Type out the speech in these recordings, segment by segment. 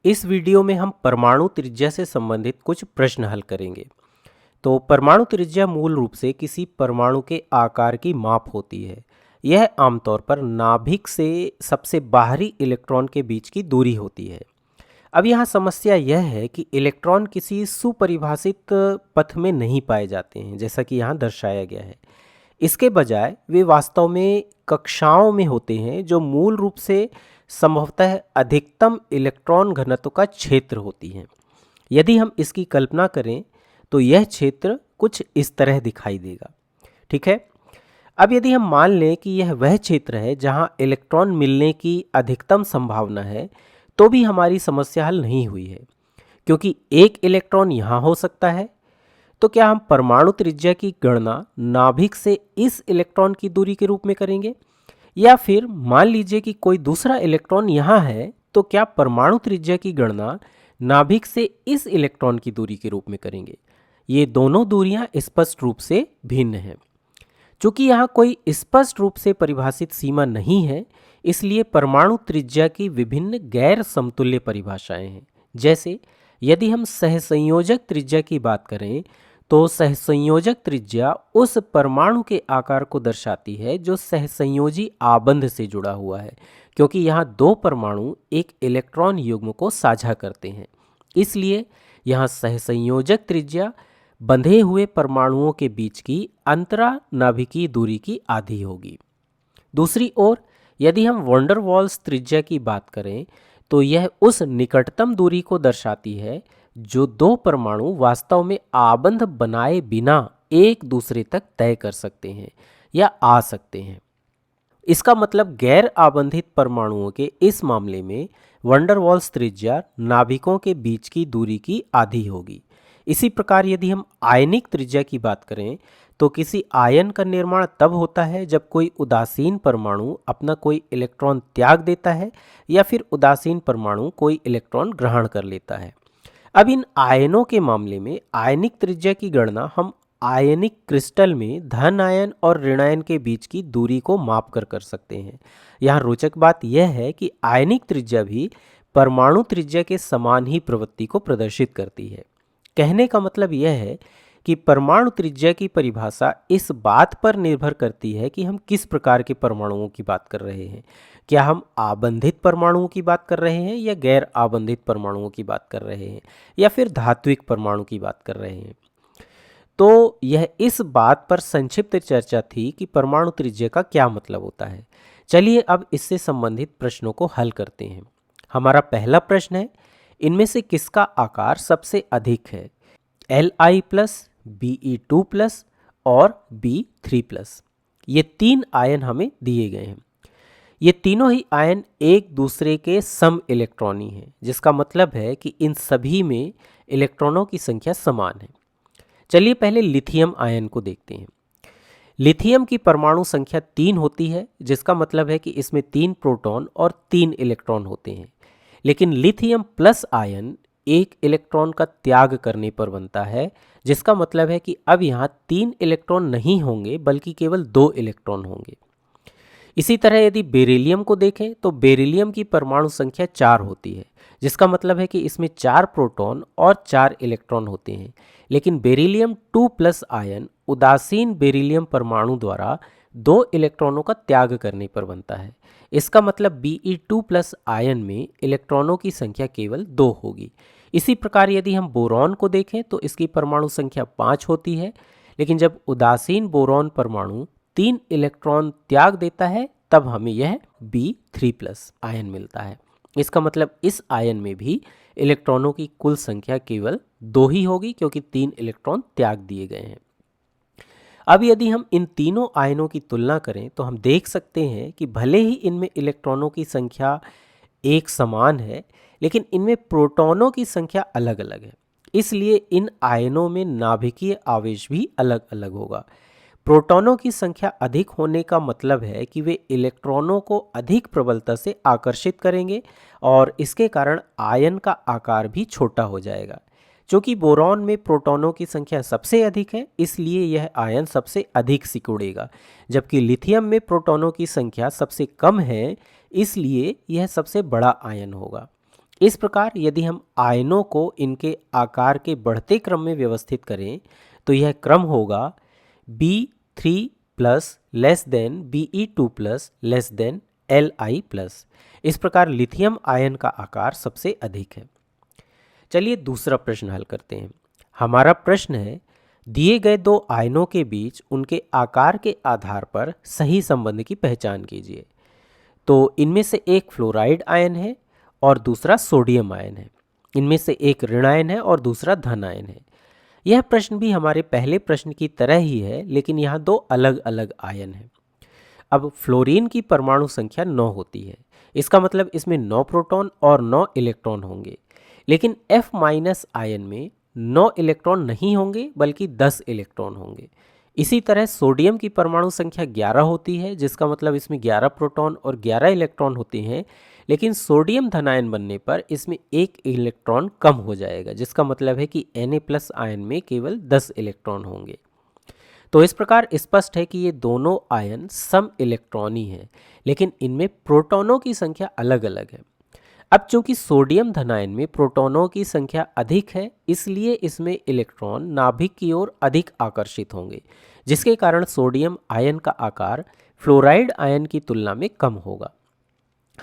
इस वीडियो में हम परमाणु त्रिज्या से संबंधित कुछ प्रश्न हल करेंगे। तो परमाणु त्रिज्या मूल रूप से किसी परमाणु के आकार की माप होती है। यह आमतौर पर नाभिक से सबसे बाहरी इलेक्ट्रॉन के बीच की दूरी होती है। अब यहाँ समस्या यह है कि इलेक्ट्रॉन किसी सुपरिभाषित पथ में नहीं पाए जाते हैं, जैसा कि यहाँ दर्शाया गया है। इसके बजाय वे वास्तव में कक्षाओं में होते हैं, जो मूल रूप से संभवतः अधिकतम इलेक्ट्रॉन घनत्व का क्षेत्र होती हैं। यदि हम इसकी कल्पना करें तो यह क्षेत्र कुछ इस तरह दिखाई देगा। ठीक है। अब यदि हम मान लें कि यह वह क्षेत्र है जहां इलेक्ट्रॉन मिलने की अधिकतम संभावना है, तो भी हमारी समस्या हल नहीं हुई है, क्योंकि एक इलेक्ट्रॉन यहाँ हो सकता है। तो क्या हम परमाणु त्रिज्या की गणना नाभिक से इस इलेक्ट्रॉन की दूरी के रूप में करेंगे, या फिर मान लीजिए कि कोई दूसरा इलेक्ट्रॉन यहाँ है, तो क्या परमाणु त्रिज्या की गणना नाभिक से इस इलेक्ट्रॉन की दूरी के रूप में करेंगे? ये दोनों दूरियां स्पष्ट रूप से भिन्न हैं। चूंकि यहाँ कोई स्पष्ट रूप से परिभाषित सीमा नहीं है, इसलिए परमाणु त्रिज्या की विभिन्न गैर समतुल्य परिभाषाएं हैं। जैसे यदि हम सहसंयोजक त्रिज्या की बात करें, तो सहसंयोजक त्रिज्या उस परमाणु के आकार को दर्शाती है जो सहसंयोजी आबंध से जुड़ा हुआ है, क्योंकि यहाँ दो परमाणु एक इलेक्ट्रॉन युग्म को साझा करते हैं। इसलिए यहाँ सहसंयोजक त्रिज्या बंधे हुए परमाणुओं के बीच की अंतरानाभिकीय दूरी की आधी होगी। दूसरी ओर यदि हम वैन डर वाल्स त्रिज्या की बात करें, तो यह उस निकटतम दूरी को दर्शाती है जो दो परमाणु वास्तव में आबंध बनाए बिना एक दूसरे तक तय कर सकते हैं या आ सकते हैं। इसका मतलब गैर आबंधित परमाणुओं के इस मामले में वैन डर वाल्स त्रिज्या नाभिकों के बीच की दूरी की आधी होगी। इसी प्रकार यदि हम आयनिक त्रिज्या की बात करें, तो किसी आयन का निर्माण तब होता है जब कोई उदासीन परमाणु अपना कोई इलेक्ट्रॉन त्याग देता है या फिर उदासीन परमाणु कोई इलेक्ट्रॉन ग्रहण कर लेता है। अब इन आयनों के मामले में आयनिक त्रिज्या की गणना हम आयनिक क्रिस्टल में धन आयन और ऋण आयन के बीच की दूरी को माप कर सकते हैं। यहाँ रोचक बात यह है कि आयनिक त्रिज्या भी परमाणु त्रिज्या के समान ही प्रवृत्ति को प्रदर्शित करती है। कहने का मतलब यह है कि परमाणु त्रिज्या की परिभाषा इस बात पर निर्भर करती है कि हम किस प्रकार के परमाणुओं की बात कर रहे हैं। क्या हम आबंधित परमाणुओं की बात कर रहे हैं या गैर आबंधित परमाणुओं की बात कर रहे हैं, या फिर धात्विक परमाणु की बात कर रहे हैं। तो यह इस बात पर संक्षिप्त चर्चा थी कि परमाणु त्रिज्या का क्या मतलब होता है। चलिए अब इससे संबंधित प्रश्नों को हल करते हैं। हमारा पहला प्रश्न है, इनमें से किसका आकार सबसे अधिक है? Li प्लस, Be2 प्लस और B3 प्लस। ये तीन आयन हमें दिए गए हैं। ये तीनों ही आयन एक दूसरे के सम इलेक्ट्रॉनी हैं, जिसका मतलब है कि इन सभी में इलेक्ट्रॉनों की संख्या समान है। चलिए पहले लिथियम आयन को देखते हैं। लिथियम की परमाणु संख्या 3 होती है, जिसका मतलब है कि इसमें 3 प्रोटॉन और 3 इलेक्ट्रॉन होते हैं। लेकिन लिथियम प्लस आयन एक इलेक्ट्रॉन का त्याग करने पर बनता है, जिसका मतलब है कि अब यहाँ 3 इलेक्ट्रॉन नहीं होंगे बल्कि केवल 2 इलेक्ट्रॉन होंगे। इसी तरह यदि बेरिलियम को देखें, तो बेरिलियम की परमाणु संख्या 4 होती है, जिसका मतलब है कि इसमें 4 प्रोटॉन और 4 इलेक्ट्रॉन होते हैं। लेकिन बेरिलियम 2 प्लस आयन उदासीन बेरिलियम परमाणु द्वारा 2 इलेक्ट्रॉनों का त्याग करने पर बनता है। इसका मतलब Be2 प्लस आयन में इलेक्ट्रॉनों की संख्या केवल 2 होगी। इसी प्रकार यदि हम बोरॉन को देखें, तो इसकी परमाणु संख्या 5 होती है, लेकिन जब उदासीन बोरॉन परमाणु 3 इलेक्ट्रॉन त्याग देता है, तब हमें यह B3 प्लस आयन मिलता है। इसका मतलब इस आयन में भी इलेक्ट्रॉनों की कुल संख्या केवल 2 ही होगी, क्योंकि 3 इलेक्ट्रॉन त्याग दिए गए हैं। अब यदि हम इन तीनों आयनों की तुलना करें, तो हम देख सकते हैं कि भले ही इनमें इलेक्ट्रॉनों की संख्या एक समान है, लेकिन इनमें प्रोटॉनों की संख्या अलग अलग है। इसलिए इन आयनों में नाभिकीय आवेश भी अलग अलग होगा। प्रोटॉनों की संख्या अधिक होने का मतलब है कि वे इलेक्ट्रॉनों को अधिक प्रबलता से आकर्षित करेंगे, और इसके कारण आयन का आकार भी छोटा हो जाएगा। चूँकि बोरॉन में प्रोटॉनों की संख्या सबसे अधिक है, इसलिए यह आयन सबसे अधिक सिकुड़ेगा, जबकि लिथियम में प्रोटॉनों की संख्या सबसे कम है, इसलिए यह सबसे बड़ा आयन होगा। इस प्रकार यदि हम आयनों को इनके आकार के बढ़ते क्रम में व्यवस्थित करें तो यह क्रम होगा B3 plus less than Be2 plus less than Li plus. इस प्रकार लिथियम आयन का आकार सबसे अधिक है। चलिए दूसरा प्रश्न हल करते हैं। हमारा प्रश्न है, दिए गए दो आयनों के बीच उनके आकार के आधार पर सही संबंध की पहचान कीजिए। तो इनमें से एक फ्लोराइड आयन है और दूसरा सोडियम आयन है। इनमें से एक ऋण आयन है और दूसरा धन आयन है। यह प्रश्न भी हमारे पहले प्रश्न की तरह ही है, लेकिन यहाँ दो अलग अलग आयन हैं। अब फ्लोरीन की परमाणु संख्या 9 होती है। इसका मतलब इसमें 9 प्रोटॉन और 9 इलेक्ट्रॉन होंगे। लेकिन F- आयन में 9 इलेक्ट्रॉन नहीं होंगे बल्कि 10 इलेक्ट्रॉन होंगे। इसी तरह सोडियम की परमाणु संख्या 11 होती है, जिसका मतलब इसमें 11 प्रोटॉन और 11 इलेक्ट्रॉन होते हैं। लेकिन सोडियम धनायन बनने पर इसमें एक इलेक्ट्रॉन कम हो जाएगा, जिसका मतलब है कि Na+ आयन में केवल 10 इलेक्ट्रॉन होंगे। तो इस प्रकार स्पष्ट है कि ये दोनों आयन सम इलेक्ट्रॉनी हैं, लेकिन इनमें प्रोटॉनों की संख्या अलग अलग है। अब चूंकि सोडियम धनायन में प्रोटॉनों की संख्या अधिक है, इसलिए इसमें इलेक्ट्रॉन नाभिक की ओर अधिक आकर्षित होंगे, जिसके कारण सोडियम आयन का आकार फ्लोराइड आयन की तुलना में कम होगा।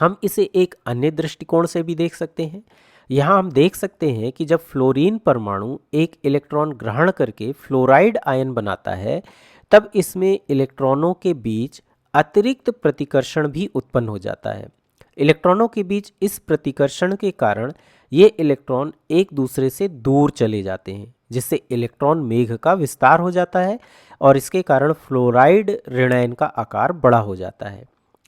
हम इसे एक अन्य दृष्टिकोण से भी देख सकते हैं। यहाँ हम देख सकते हैं कि जब फ्लोरीन परमाणु एक इलेक्ट्रॉन ग्रहण करके फ्लोराइड आयन बनाता है, तब इसमें इलेक्ट्रॉनों के बीच अतिरिक्त प्रतिकर्षण भी उत्पन्न हो जाता है। इलेक्ट्रॉनों के बीच इस प्रतिकर्षण के कारण ये इलेक्ट्रॉन एक दूसरे से दूर चले जाते हैं, जिससे इलेक्ट्रॉन मेघ का विस्तार हो जाता है और इसके कारण फ्लोराइड ऋणायन का आकार बड़ा हो जाता है।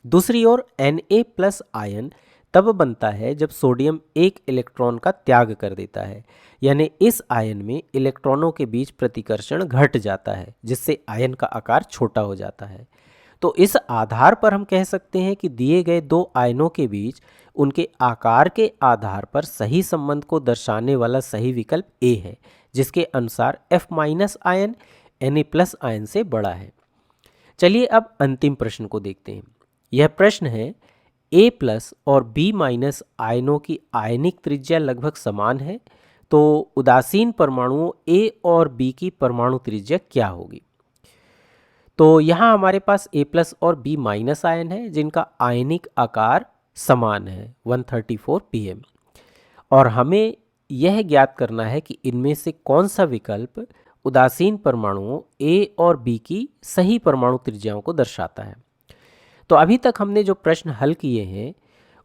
दूसरी ओर Na+ आयन तब बनता है जब सोडियम एक इलेक्ट्रॉन का त्याग कर देता है, यानी इस आयन में इलेक्ट्रॉनों के बीच प्रतिकर्षण घट जाता है, जिससे आयन का आकार छोटा हो जाता है। तो इस आधार पर हम कह सकते हैं कि दिए गए दो आयनों के बीच उनके आकार के आधार पर सही संबंध को दर्शाने वाला सही विकल्प ए है, जिसके अनुसार F- आयन Na+ आयन से बड़ा है। चलिए अब अंतिम प्रश्न को देखते हैं। यह प्रश्न है, A+ और B- आयनों की आयनिक त्रिज्या लगभग समान है, तो उदासीन परमाणुओं A और B की परमाणु त्रिज्या क्या होगी? तो यहाँ हमारे पास A+ और B- आयन है, जिनका आयनिक आकार समान है 134 pm, और हमें यह ज्ञात करना है कि इनमें से कौन सा विकल्प उदासीन परमाणुओं A और B की सही परमाणु त्रिज्याओं को दर्शाता है। तो अभी तक हमने जो प्रश्न हल किए हैं,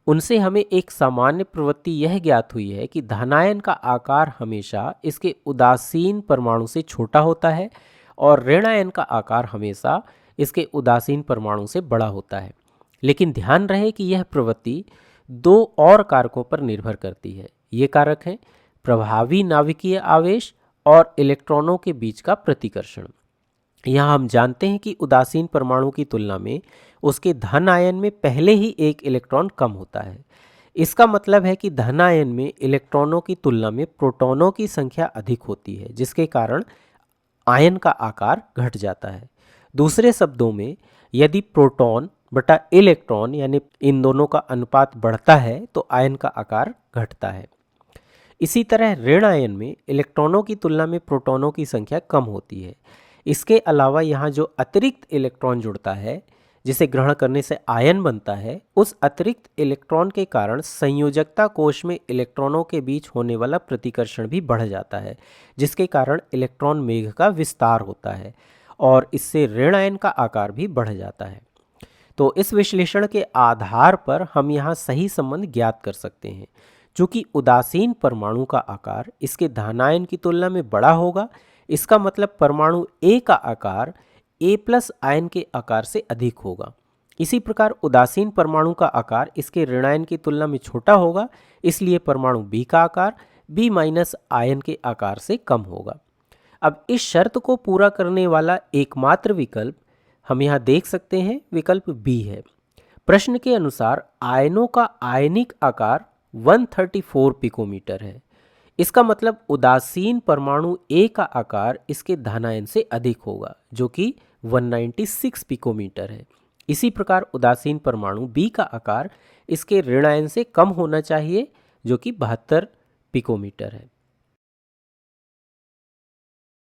उनसे हमें एक सामान्य प्रवृत्ति यह ज्ञात हुई है कि धनायन का आकार हमेशा इसके उदासीन परमाणु से छोटा होता है और ऋणायन का आकार हमेशा इसके उदासीन परमाणु से बड़ा होता है। लेकिन ध्यान रहे कि यह प्रवृत्ति दो और कारकों पर निर्भर करती है। ये कारक हैं प्रभावी नाभिकीय आवेश और इलेक्ट्रॉनों के बीच का प्रतिकर्षण। यहाँ हम जानते हैं कि उदासीन परमाणु की तुलना में उसके धन आयन में पहले ही एक इलेक्ट्रॉन कम होता है। इसका मतलब है कि धन आयन में इलेक्ट्रॉनों की तुलना में प्रोटॉनों की संख्या अधिक होती है, जिसके कारण आयन का आकार घट जाता है। दूसरे शब्दों में, यदि प्रोटॉन बटा इलेक्ट्रॉन यानी इन दोनों का अनुपात बढ़ता है तो आयन का आकार घटता है। इसी तरह ऋण आयन में इलेक्ट्रॉनों की तुलना में प्रोटॉनों की संख्या कम होती है। इसके अलावा यहाँ जो अतिरिक्त इलेक्ट्रॉन जुड़ता है, जिसे ग्रहण करने से आयन बनता है, उस अतिरिक्त इलेक्ट्रॉन के कारण संयोजकता कोश में इलेक्ट्रॉनों के बीच होने वाला प्रतिकर्षण भी बढ़ जाता है, जिसके कारण इलेक्ट्रॉन मेघ का विस्तार होता है और इससे ऋण आयन का आकार भी बढ़ जाता है। तो इस विश्लेषण के आधार पर हम यहाँ सही संबंध ज्ञात कर सकते हैं। चूंकि उदासीन परमाणु का आकार इसके धनायन की तुलना में बड़ा होगा, इसका मतलब परमाणु A का आकार A+ आयन के आकार से अधिक होगा। इसी प्रकार उदासीन परमाणु का आकार इसके ऋणायन की तुलना में छोटा होगा, इसलिए परमाणु B का आकार B- आयन के आकार से कम होगा। अब इस शर्त को पूरा करने वाला एकमात्र विकल्प हम यहाँ देख सकते हैं, विकल्प बी है। प्रश्न के अनुसार आयनों का आयनिक आकार 134 पिकोमीटर है। इसका मतलब उदासीन परमाणु A का आकार इसके धनायन से अधिक होगा, जो कि 196 पिकोमीटर है। इसी प्रकार उदासीन परमाणु B का आकार इसके ऋणायन से कम होना चाहिए, जो कि 72 पिकोमीटर है।